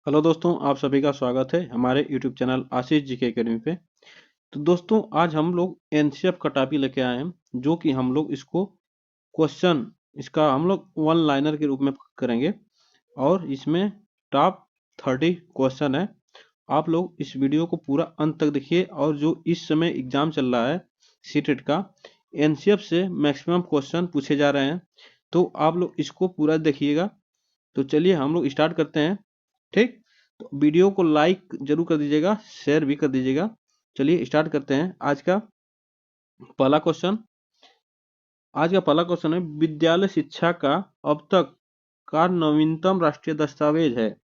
Hello दोस्तों, आप सभी का स्वागत है हमारे यूट्यूब चैनल आशीष जी के एकेडमी पे। तो दोस्तों, आज हम लोग एनसीएफ का टॉपिक लेके आए हैं, जो कि हम लोग इसको क्वेश्चन इसका हम लोग वन लाइनर के रूप में करेंगे। और इसमें टॉप 30 क्वेश्चन है। आप लोग इस वीडियो को पूरा अंत तक देखिए। और जो इस समय एग्जाम चल रहा है सीटेट का, एनसीएफ से मैक्सिमम क्वेश्चन पूछे जा रहे हैं, तो आप लोग इसको पूरा देखिएगा। तो चलिए हम लोग स्टार्ट करते हैं। ठीक, तो वीडियो को लाइक जरूर कर दीजिएगा, शेयर भी कर दीजिएगा। चलिए स्टार्ट करते हैं। पहला क्वेश्चन आज का पहला क्वेश्चन है, विद्यालय शिक्षा का अब तक का नवीनतम राष्ट्रीय दस्तावेज है।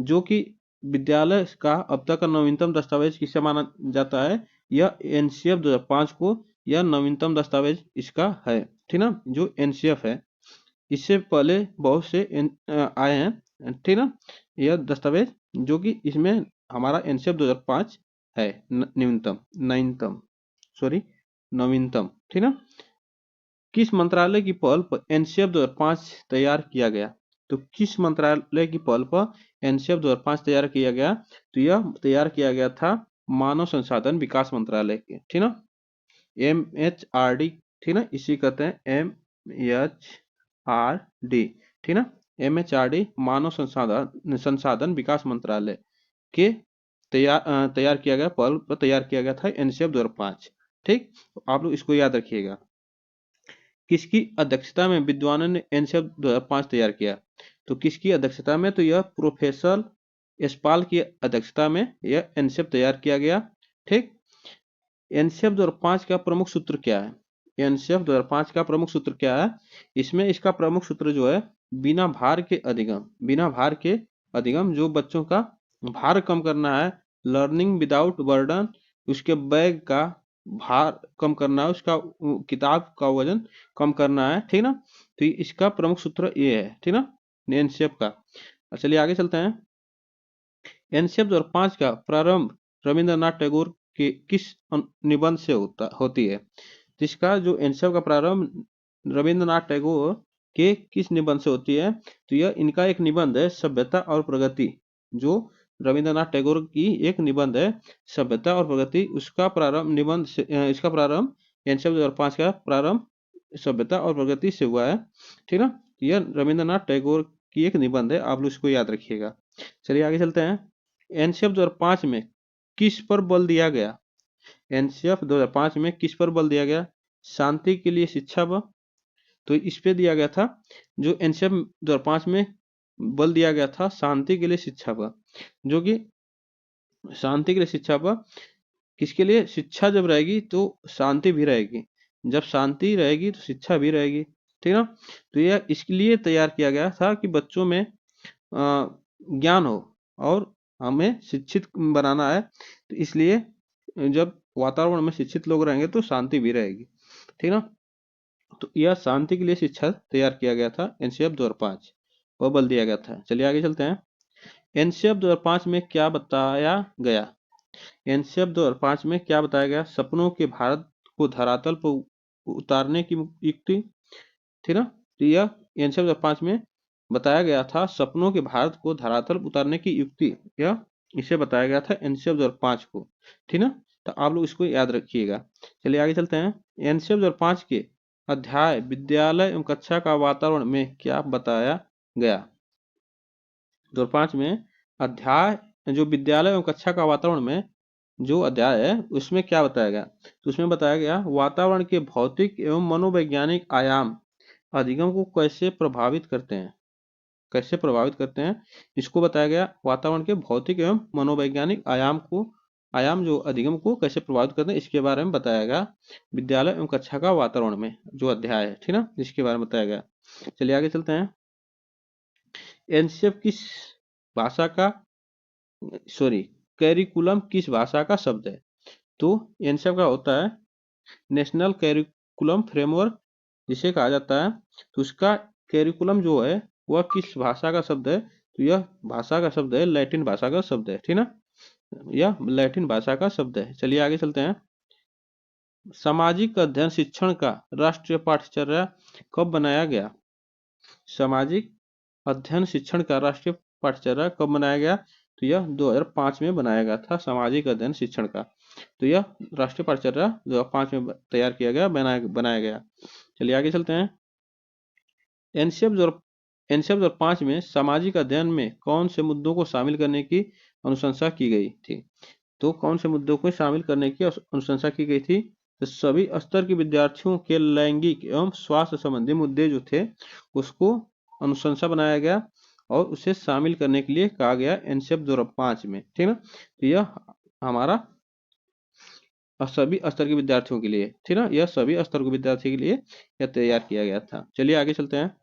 जो कि विद्यालय का अब तक का नवीनतम दस्तावेज किसे माना जाता है? यह एनसीएफ 2005 को यह नवीनतम दस्तावेज इसका है। ठीक ना, जो एनसीएफ है। इससे पहले बहुत से आए हैं, ठीक ना, यह दस्तावेज, जो कि इसमें हमारा एनसीएफ 2005 है। न्यूनतम नवीनतम सॉरी नवीनतम, ठीक ना। किस मंत्रालय की पहल पर एनसीएफ 2005 तैयार किया गया? तो किस मंत्रालय की पहल पर एनसीएफ 2005 तैयार किया गया? तो यह तैयार किया गया था मानव संसाधन विकास मंत्रालय के, ठीक ना, MHRD, ठीक ना, इसी कहते हैं MHRD, ठीक ना। MHRD मानव संसाधन विकास मंत्रालय के तैयार किया गया, पहल पर तैयार किया गया था एनसीएफ 2005। ठीक, तो आप लोग इसको याद रखिएगा। किसकी अध्यक्षता में विद्वानों ने एनसीएफ 2005 तैयार किया? तो किसकी अध्यक्षता में? तो यह प्रोफेसर यशपाल की अध्यक्षता में यह एनसीएफ तैयार किया गया। ठीक, एनसीएफ 2005 का प्रमुख सूत्र क्या है? एनसीएफ 2005 का प्रमुख सूत्र क्या है? इसमें इसका प्रमुख सूत्र जो है, बिना भार के अधिगम, बिना भार के अधिगम, जो बच्चों का भार कम करना है, लर्निंग विदाउट बर्डन, उसके बैग का भार कम करना है, उसका किताब का वजन कम करना है, ठीक ना। तो इसका प्रमुख सूत्र ये है, ठीक ना, एनसीएफ का। चलिए आगे चलते हैं। एनसीएफ 2005 का प्रारंभ रविंद्रनाथ टैगोर के किस निबंध से होती है? जिसका जो एनसीएफ का प्रारंभ रविंद्रनाथ टैगोर के किस निबंध से होती है? तो यह इनका एक निबंध है, सभ्यता और प्रगति। जो रविंद्रनाथ टैगोर की एक निबंध है, सभ्यता और प्रगति, उसका प्रारंभ निबंध से इसका प्रारंभ एनसीएफ 2005 का प्रारंभ सभ्यता और प्रगति से हुआ है, ठीक ना। यह रविंद्रनाथ टैगोर की एक निबंध है, आप लोग इसको याद रखिएगा। चलिए आगे चलते हैं। एनसीएफ 2005 में किस पर बल दिया गया? एनसीएफ 2005 में किस पर बल दिया गया? शांति के लिए शिक्षा पर, तो इस पे दिया गया था। जो एनसीएफ 2005 में बल दिया गया था शांति के लिए शिक्षा पर, जो कि शांति के लिए शिक्षा पर, किसके लिए? शिक्षा जब रहेगी तो शांति भी रहेगी, जब शांति रहेगी तो शिक्षा भी रहेगी, ठीक ना। तो यह इसके लिए तैयार किया गया था कि बच्चों में ज्ञान हो और हमें शिक्षित बनाना है। तो इसलिए जब वातावरण में शिक्षित लोग रहेंगे तो शांति भी रहेगी, ठीक ना। तो यह शांति के लिए शिक्षा तैयार किया गया था एनसीएफ 2005, और बल दिया गया था। चलिए आगे चलते हैं। एनसीएफ 2005 में क्या बताया गया? एनसीएफ 2005 में क्या बताया गया? सपनों के भारत को धरातल पर उतारने की युक्ति, ठीक ना। तो यह एनसीएफ 2005 में बताया गया था, सपनों के भारत को धरातल उतारने की युक्ति, यह इसे बताया गया था एनसीएफ 2005 को, ठीक ना। तो आप लोग इसको याद रखिएगा। चलिए आगे चलते हैं। एनसीएफ 2005 के अध्याय विद्यालय एवं कक्षा का वातावरण में क्या बताया गया? 2005 में अध्याय जो विद्यालय एवं कक्षा का वातावरण में जो अध्याय है, उसमें क्या बताया गया? तो उसमें बताया गया वातावरण के भौतिक एवं मनोवैज्ञानिक आयाम अधिगम को कैसे प्रभावित करते हैं, कैसे प्रभावित करते हैं, इसको बताया गया। वातावरण के भौतिक एवं मनोवैज्ञानिक आयाम जो अधिगम को कैसे प्रभावित करते हैं, इसके बारे में बताया गया विद्यालय एवं कक्षा का वातावरण में जो अध्याय है, ठीक ना, इसके बारे में बताया गया। चलिए आगे चलते हैं। एनसीएफ किस भाषा का कैरिकुलम किस भाषा का शब्द है? तो एनसीएफ का होता है नेशनल कैरिकुलम फ्रेमवर्क, जिसे कहा जाता है। तो उसका कैरिकुलम जो है वह किस भाषा का शब्द है? तो यह भाषा का शब्द है लैटिन भाषा का शब्द है, ठीक ना, यह लैटिन भाषा का शब्द है। चलिए आगे चलते हैं। सामाजिक अध्ययन शिक्षण का राष्ट्रीय पाठ्यचर्या कब बनाया गया? सामाजिक अध्ययन शिक्षण का राष्ट्रीय पाठ्यचर्या कब बनाया गया? तो यह 2005 में बनाया गया था, सामाजिक अध्ययन शिक्षण का। तो यह राष्ट्रीय पाठ्यचर्या 2005 में तैयार किया गया, बनाया गया। चलिए आगे चलते हैं। एनसीएफ 2005 में सामाजिक अध्ययन में कौन से मुद्दों को शामिल करने की अनुशंसा की गई थी? तो कौन से मुद्दों को शामिल करने की अनुशंसा की गई थी? तो सभी स्तर के विद्यार्थियों के लैंगिक एवं स्वास्थ्य संबंधी मुद्दे जो थे उसको अनुशंसा बनाया गया और उसे शामिल करने के लिए कहा गया एनसीएफ 2005 में, ठीक ना। तो यह हमारा सभी स्तर के विद्यार्थियों के लिए, ठीक ना, यह सभी स्तर के विद्यार्थियों के लिए यह तैयार किया गया था। चलिए आगे चलते हैं।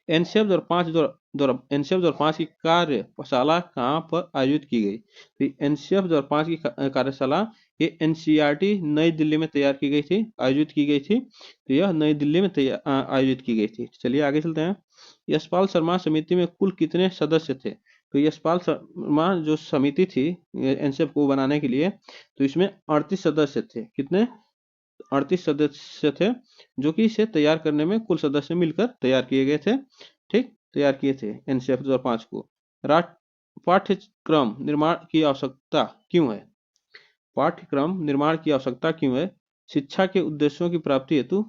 एनसीएफ 2005 की कार्यशाला कहाँ पर आयोजित की गई? तो एनसीएफ 2005 की कार्यशाला ये एनसीईआरटी नई दिल्ली में तैयार की गई थी, आयोजित की गई थी। तो यह नई दिल्ली में आयोजित की गई थी। चलिए आगे चलते हैं। यशपाल शर्मा समिति में कुल कितने सदस्य थे? तो यशपाल शर्मा जो समिति थी एनसीएफ को बनाने के लिए, तो इसमें 38 सदस्य थे। कितने? 38 सदस्य थे, जो कि इसे तैयार करने में कुल सदस्य मिलकर तैयार किए गए थे, ठीक, तैयार किए थे एनसीएफ 2005 को। पाठ्यक्रम निर्माण की आवश्यकता क्यों है? पाठ्यक्रम निर्माण की आवश्यकता क्यों है? शिक्षा के उद्देश्यों की प्राप्ति हेतु।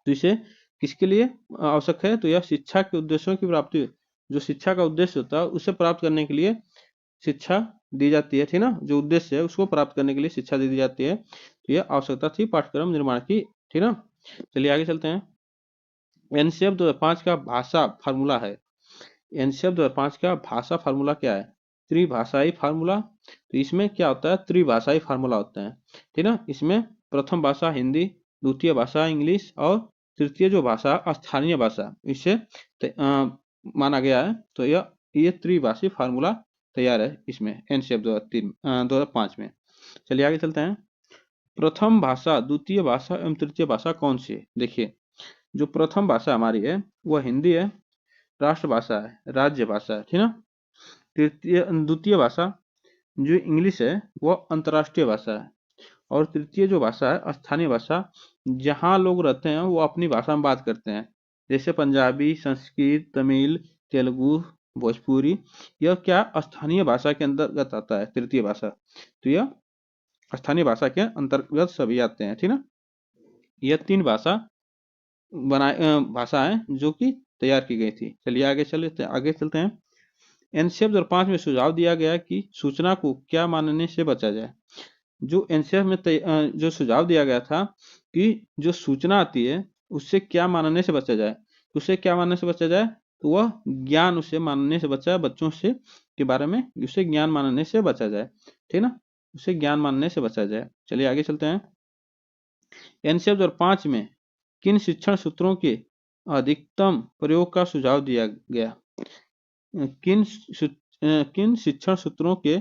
तो इसे किसके लिए आवश्यक है? तो यह शिक्षा के उद्देश्यों की प्राप्ति, जो शिक्षा का उद्देश्य होता है उसे प्राप्त करने के लिए शिक्षा दी जाती है, ठीक ना, जो उद्देश्य है उसको प्राप्त करने के लिए शिक्षा दी जाती है। तो यह आवश्यकता थी पाठ्यक्रम निर्माण की, ठीक ना। चलिए आगे चलते हैं। एनसीएफ 2005 का भाषा फार्मूला है। एनसीएफ 2005 का भाषा फार्मूला क्या है? त्रिभाषाई फार्मूला। तो इसमें क्या होता है? त्रिभाषाई फार्मूला होता है, ठीक ना। इसमें प्रथम भाषा हिंदी, द्वितीय भाषा इंग्लिश और तृतीय जो भाषा स्थानीय भाषा, इसे माना गया है। तो ये त्रिभाषी फार्मूला तैयार है इसमें एनसीएफ 2005 में। चलिए आगे चलते हैं। प्रथम भाषा, द्वितीय भाषा एवं तृतीय भाषा कौन सी है? देखिए, जो प्रथम भाषा हमारी है वह हिंदी है, राष्ट्रभाषा है, राज्य भाषा है, ठीक ना। द्वितीय भाषा जो इंग्लिश है वह अंतर्राष्ट्रीय भाषा है, और तृतीय जो भाषा है स्थानीय भाषा, जहाँ लोग रहते हैं वो अपनी भाषा में बात करते हैं, जैसे पंजाबी, संस्कृत, तमिल, तेलुगु, भोजपुरी। यह क्या स्थानीय भाषा के अंतर्गत आता है, तृतीय भाषा। तो यह स्थानीय भाषा के अंतर्गत सभी आते हैं, ठीक ना। यह तीन भाषा है जो कि तैयार की गई थी। चलिए आगे चलते हैं। एनसीएफ 2005 में सुझाव दिया गया कि सूचना को क्या मानने से बचा जाए। जो एनसीएफ में जो सुझाव दिया गया था कि जो सूचना आती है उससे क्या मानने से बचा जाए, उससे क्या मानने से बचा जाए, तो वह ज्ञान उसे मानने से बचा, बच्चों से के बारे में उसे ज्ञान मानने से बचा जाए, ठीक ना, उसे ज्ञान मानने से बचा जाए। चलिए आगे चलते हैं। एनसीएफ 2005 में किन शिक्षण सूत्रों के अधिकतम प्रयोग का सुझाव दिया गया? किन शिक्षण सूत्रों के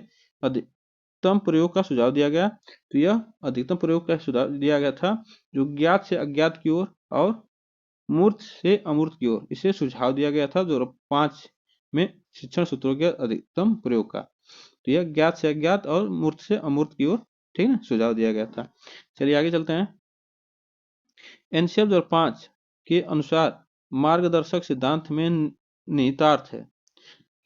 अधिकतम प्रयोग का सुझाव दिया गया? तो यह अधिकतम प्रयोग का सुझाव दिया गया था जो ज्ञात से अज्ञात की ओर और मूर्त से अमूर्त की ओर, इसे सुझाव दिया गया था 2005 में शिक्षण सूत्रों के अधिकतम प्रयोग का। तो यह ज्ञात से अज्ञात और मूर्त से अमूर्त की ओर, ठीक है, सुझाव दिया गया था। चलिए आगे चलते हैं। एनसीएफ 2005 के अनुसार मार्गदर्शक सिद्धांत में निहितार्थ है।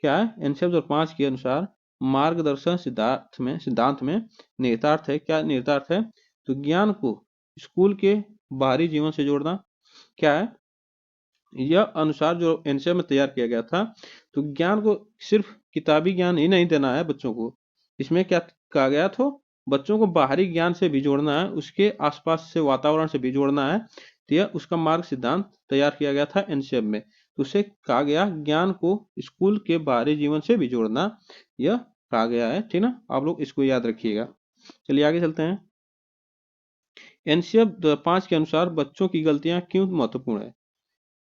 क्या है? एनसीएफ 2005 के अनुसार मार्गदर्शन सिद्धांत में निहितार्थ है। क्या निहितार्थ है? तो ज्ञान को स्कूल के बाहरी जीवन से जोड़ना। क्या है? यह अनुसार जो एनसीएफ में तैयार किया गया था, तो ज्ञान को सिर्फ किताबी ज्ञान ही नहीं देना है बच्चों को, इसमें क्या कहा गया था, बच्चों को बाहरी ज्ञान से भी जोड़ना है, उसके आसपास से वातावरण से भी जोड़ना है। तो यह उसका मार्ग सिद्धांत तैयार किया गया था एनसीएफ में। तो उसे कहा गया ज्ञान को स्कूल के बाहरी जीवन से भी जोड़ना, यह कहा गया है, ठीक ना। आप लोग इसको याद रखिएगा। चलिए आगे चलते हैं। एनसीएफ 2005 के अनुसार बच्चों की गलतियां क्यों महत्वपूर्ण है?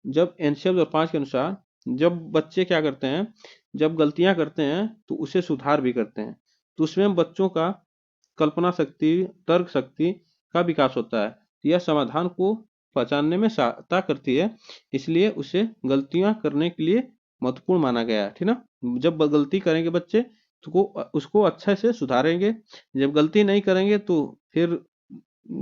जब एनसीएफ 2005 के अनुसार जब बच्चे क्या करते हैं, जब गलतियां करते हैं तो उसे सुधार भी करते हैं, तो उसमें बच्चों का कल्पना शक्ति, तर्क शक्ति का विकास होता है। यह समाधान को पहचानने में सहायता करती है, इसलिए उसे गलतियां करने के लिए महत्वपूर्ण माना गया है, ठीक ना। जब गलती करेंगे बच्चे तो उसको अच्छे से सुधारेंगे, जब गलती नहीं करेंगे तो फिर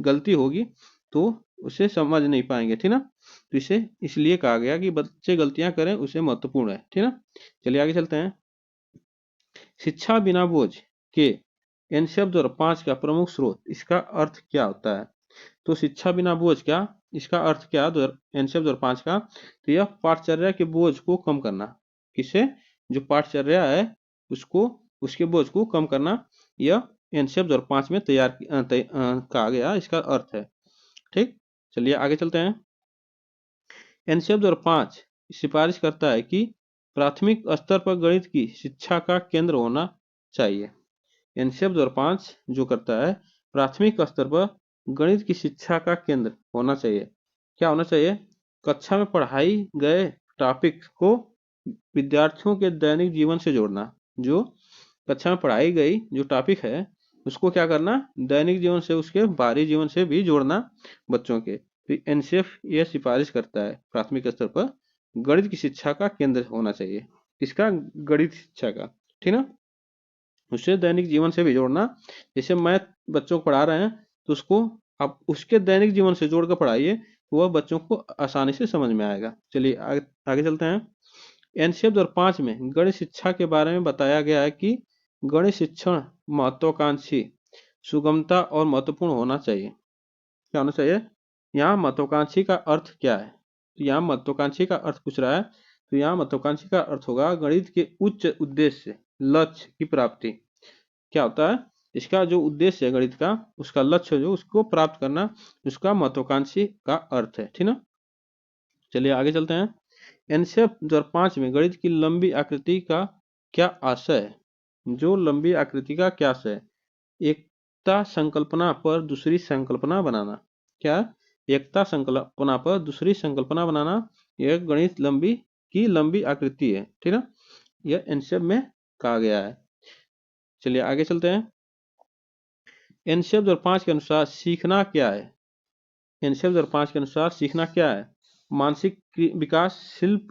गलती होगी तो उसे समझ नहीं पाएंगे, ठीक ना। तो इसे इसलिए कहा गया कि बच्चे गलतियां करें उसे महत्वपूर्ण है, ठीक ना। चलिए आगे चलते हैं। शिक्षा बिना बोझ के एनसीएफ 2005 का प्रमुख स्रोत, इसका अर्थ क्या होता है? तो शिक्षा बिना बोझ क्या, इसका अर्थ क्या एनसीएफ 2005 का? तो यह पाठचर्या के बोझ को कम करना। किसे? जो पाठचर्या है उसको, उसके बोझ को कम करना, यह एनसीएफ 2005 में कहा गया, इसका अर्थ है। ठीक, चलिए आगे चलते हैं। एनसीएफ 2005 सिफारिश करता है कि प्राथमिक स्तर पर गणित की शिक्षा का केंद्र होना चाहिए। एनसीएफ 2005 जो करता है, प्राथमिक स्तर पर गणित की शिक्षा का केंद्र होना चाहिए। क्या होना चाहिए? कक्षा में पढ़ाई गए टॉपिक को विद्यार्थियों के दैनिक जीवन से जोड़ना। जो कक्षा में पढ़ाई गई जो टॉपिक है उसको क्या करना, दैनिक जीवन से, उसके बाहरी जीवन से भी जोड़ना बच्चों के। तो एनसीएफ ये सिफारिश करता है प्राथमिक स्तर पर गणित की शिक्षा का केंद्र होना चाहिए। किसका? गणित शिक्षा का, ठीक ना। उसे दैनिक जीवन से भी जोड़ना। जैसे मैथ बच्चों को पढ़ा रहे हैं तो उसको आप उसके दैनिक जीवन से जोड़ कर पढ़ाइए, तो वह बच्चों को आसानी से समझ में आएगा। चलिए आगे चलते हैं। एनसीएफ 2005 में गणित शिक्षा के बारे में बताया गया है कि गणित शिक्षण महत्वाकांक्षी, सुगमता और महत्वपूर्ण होना चाहिए। क्या होना चाहिए? यहाँ महत्वाकांक्षी का अर्थ क्या है? तो यहाँ महत्वाकांक्षी का अर्थ पूछ रहा है, तो यहाँ महत्वाकांक्षी का अर्थ होगा गणित के उच्च उद्देश्य, लक्ष्य की प्राप्ति। क्या होता है? इसका जो उद्देश्य है गणित का, उसका लक्ष्य जो उसको प्राप्त करना, उसका महत्वाकांक्षी का अर्थ है, ठीक ना। चलिए आगे चलते हैं। एनसीएफ 2005 में गणित की लंबी आकृति का क्या आशय है? जो लंबी आकृति का क्या आशय है? एकता संकल्पना पर दूसरी संकल्पना बनाना। क्या? एकता संकल्पना पर दूसरी संकल्पना बनाना, यह गणित की लंबी आकृति है, ठीक ना। यह एनसीएफ में कहा गया है। चलिए आगे चलते हैं। एनसीएफ 2005 के अनुसार सीखना क्या है? एनसीएफ 2005 के अनुसार सीखना क्या है? मानसिक विकास, शिल्प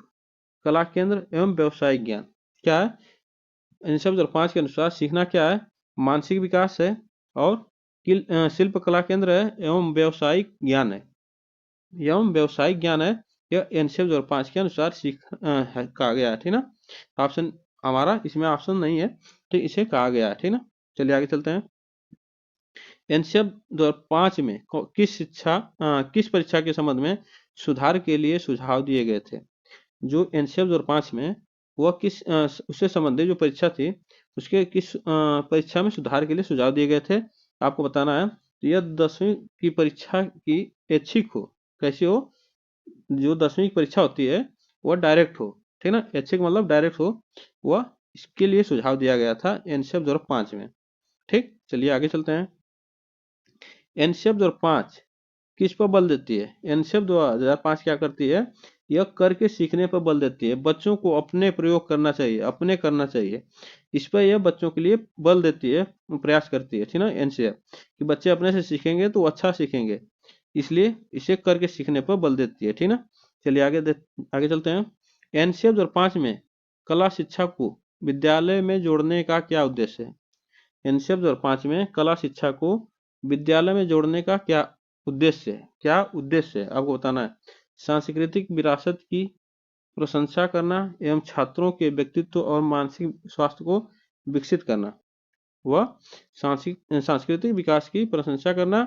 कला केंद्र एवं व्यवसायिक ज्ञान। क्या है? एनसीएफ 2005 के अनुसार सीखना क्या है? मानसिक विकास है और शिल्प कला केंद्र है एवं व्यवसायिक ज्ञान है। यह एनसीएफ 2005 के अनुसार कहा गया है, ठीक ना। ऑप्शन हमारा इसमें ऑप्शन नहीं है, ठीक, इसे कहा गया है, ठीक ना। चलिए आगे चलते हैं। एनसीएफ 2005 में किस परीक्षा के संबंध में सुधार के लिए सुझाव दिए गए थे? जो एनसीएफ 2005 में वह किस उससे संबंधित जो परीक्षा थी उसके किस परीक्षा में सुधार के लिए सुझाव दिए गए थे, आपको बताना है। तो यह 10वीं की परीक्षा की ऐच्छिक हो। कैसी हो? जो 10वीं की परीक्षा होती है वह डायरेक्ट हो, ठीक ना। ऐच्छिक मतलब डायरेक्ट हो, वह इसके लिए सुझाव दिया गया था एनसीएफ 2005 में। ठीक, चलिए आगे चलते हैं। एनसीएफ 2005 किस पर बल देती है? एनसीएफ 2005 क्या करती है? यह करके सीखने पर बल देती है। बच्चों को अपने प्रयोग करना चाहिए, अपने करना चाहिए, इस पर यह बच्चों के लिए बल देती है, प्रयास करती है, ठीक ना। एनसीएफ कि बच्चे अपने से सीखेंगे तो अच्छा सीखेंगे, इसलिए इसे करके सीखने पर बल देती है, ठीक ना। चलिए आगे चलते हैं। एनसीएफ 2005 में कला शिक्षा को विद्यालय में जोड़ने का क्या उद्देश्य है? एनसीएफ 2005 में कला शिक्षा को विद्यालय में जोड़ने का क्या उद्देश्य है? क्या उद्देश्य है आपको बताना है। सांस्कृतिक विरासत की प्रशंसा करना एवं छात्रों के व्यक्तित्व और मानसिक स्वास्थ्य को विकसित करना। वह सांस्कृतिक विकास की प्रशंसा करना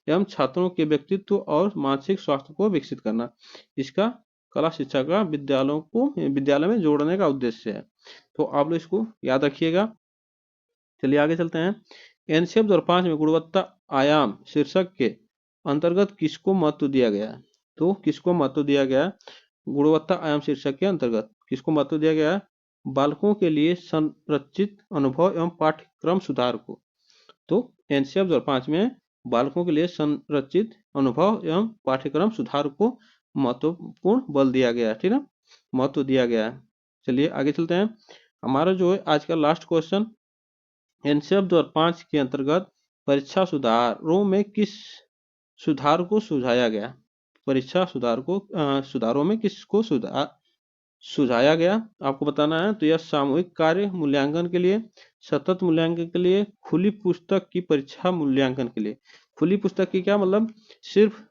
एवं छात्रों के व्यक्तित्व और मानसिक स्वास्थ्य को विकसित करना, इसका कला शिक्षा का विद्यालय में जोड़ने का उद्देश्य है। तो आप लोग इसको याद रखिएगा। चलिए आगे चलते हैं। एनसीएफ 2005 में गुणवत्ता आयाम शीर्षक के अंतर्गत किसको महत्व दिया गया? तो किसको महत्व दिया गया? गुणवत्ता आयाम शीर्षक के अंतर्गत किसको महत्व दिया गया? बालकों के लिए संरचित अनुभव एवं पाठ्यक्रम सुधार को। तो एनसीएफ 2005 में बालकों के लिए संरचित अनुभव एवं पाठ्यक्रम सुधार को महत्वपूर्ण बल दिया गया है, ठीक है, महत्व दिया गया है। चलिए आगे चलते हैं। हमारा जो है आज का लास्ट क्वेश्चन, एनसीएफ 2005 के अंतर्गत परीक्षा सुधारों में किस सुधार को सुझाया गया? परीक्षा सुधारों में किसको सुझाया गया आपको बताना है। तो यह सामूहिक कार्य मूल्यांकन के लिए, सतत मूल्यांकन के लिए, खुली पुस्तक की परीक्षा मूल्यांकन के लिए। खुली पुस्तक की क्या मतलब? सिर्फ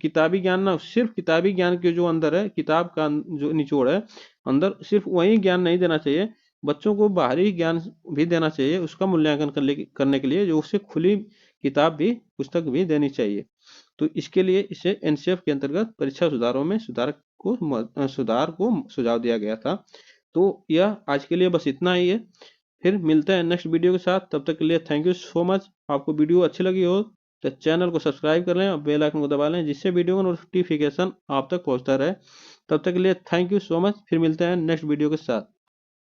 किताबी ज्ञान ना, सिर्फ किताबी ज्ञान के जो अंदर है, किताब का जो निचोड़ है अंदर, सिर्फ वही ज्ञान नहीं देना चाहिए, बच्चों को बाहरी ज्ञान भी देना चाहिए, उसका मूल्यांकन करने के लिए जो उससे खुली किताब भी, पुस्तक भी देनी चाहिए। तो इसके लिए इसे एनसीएफ के अंतर्गत परीक्षा सुधारों में सुधार को सुझाव दिया गया था। तो यह आज के लिए बस इतना ही है, फिर मिलते हैं नेक्स्ट वीडियो के साथ। तब तक के लिए थैंक यू सो मच। आपको वीडियो अच्छी लगी हो तो चैनल को सब्सक्राइब कर लें और बेल आइकन को दबा लें, जिससे वीडियो का नोटिफिकेशन आप तक पहुंचता रहे। तब तक के लिए थैंक यू सो मच, फिर मिलते हैं नेक्स्ट वीडियो के साथ।